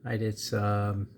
Right, it's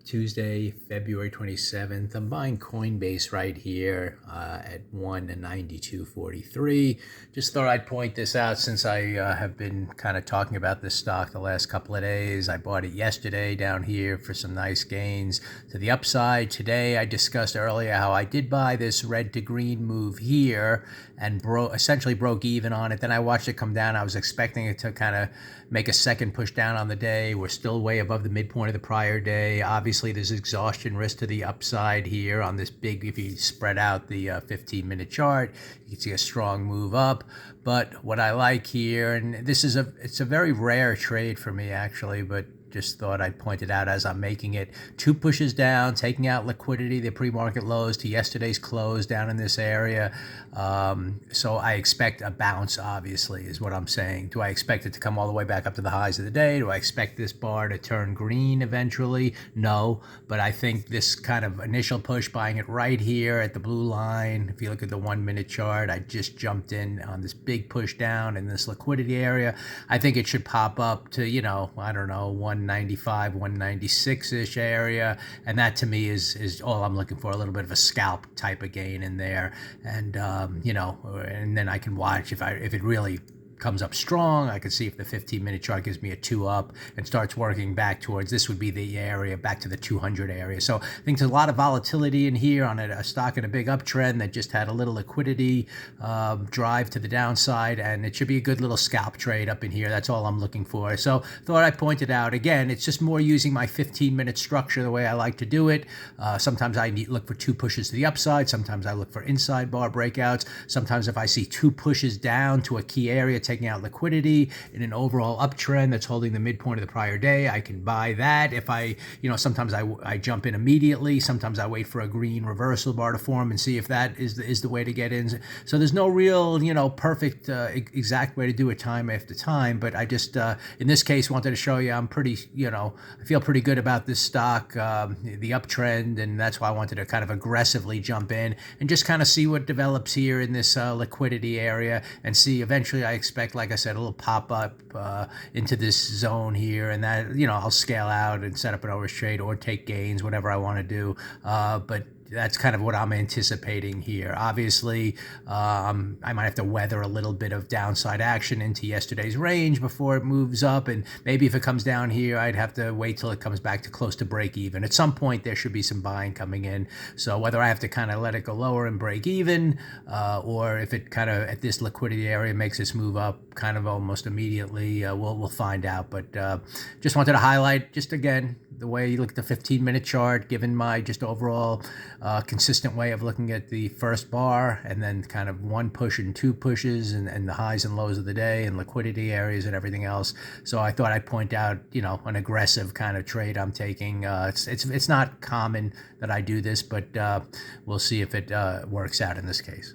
Tuesday, February 27th. I'm buying Coinbase right here at 192.43. Just thought I'd point this out since I have been kind of talking about this stock the last couple of days. I bought it yesterday down here for some nice gains to the upside. Today, I discussed earlier how I did buy this red to green move here and essentially broke even on it. Then I watched it come down. I was expecting it to kind of make a second push down on the day. We're still way above the midpoint of the prior day. Obviously, there's exhaustion risk to the upside here on this big, if you spread out the 15-minute chart, you can see a strong move up. But what I like here, and it's a very rare trade for me actually, but just thought I'd point it out as I'm making it. Two pushes down, taking out liquidity, the pre-market lows to yesterday's close down in this area. So I expect a bounce, obviously, is what I'm saying. Do I expect it to come all the way back up to the highs of the day? Do I expect this bar to turn green eventually? No, but I think this kind of initial push, buying it right here at the blue line, if you look at the 1-minute chart, I just jumped in on this big push down in this liquidity area. I think it should pop up to, I don't know, 195, 196-ish area, and that to me is all I'm looking for, a little bit of a scalp type of gain in there, and and then I can watch if it really comes up strong. I can see if the 15-minute chart gives me a 2 up and starts working back towards, this would be the area back to the 200 area. So I think there's a lot of volatility in here on a stock in a big uptrend that just had a little liquidity drive to the downside, and it should be a good little scalp trade up in here. That's all I'm looking for. So thought I pointed out again, it's just more using my 15-minute structure the way I like to do it. Sometimes I look for 2 pushes to the upside. Sometimes I look for inside bar breakouts. Sometimes if I see 2 pushes down to a key area, taking out liquidity in an overall uptrend that's holding the midpoint of the prior day, I can buy that. If sometimes I jump in immediately. Sometimes I wait for a green reversal bar to form and see if that is the way to get in. So there's no real, perfect exact way to do it time after time. But I just, in this case, wanted to show you I'm pretty, I feel pretty good about this stock, the uptrend, and that's why I wanted to kind of aggressively jump in and just kind of see what develops here in this liquidity area and see eventually I expect, like I said, a little pop up into this zone here, and that, I'll scale out and set up an overtrade trade or take gains, whatever I want to do. But that's kind of what I'm anticipating here. Obviously, I might have to weather a little bit of downside action into yesterday's range before it moves up, and maybe if it comes down here, I'd have to wait till it comes back to close to break even. At some point, there should be some buying coming in. So whether I have to kind of let it go lower and break even, or if it kind of at this liquidity area makes this move up kind of almost immediately, we'll find out. But just wanted to highlight, just again, the way you look at the 15-minute chart, given my just overall consistent way of looking at the first bar, and then kind of 1 push and 2 pushes, and the highs and lows of the day and liquidity areas and everything else. So I thought I'd point out, an aggressive kind of trade I'm taking. It's not common that I do this, but we'll see if it works out in this case.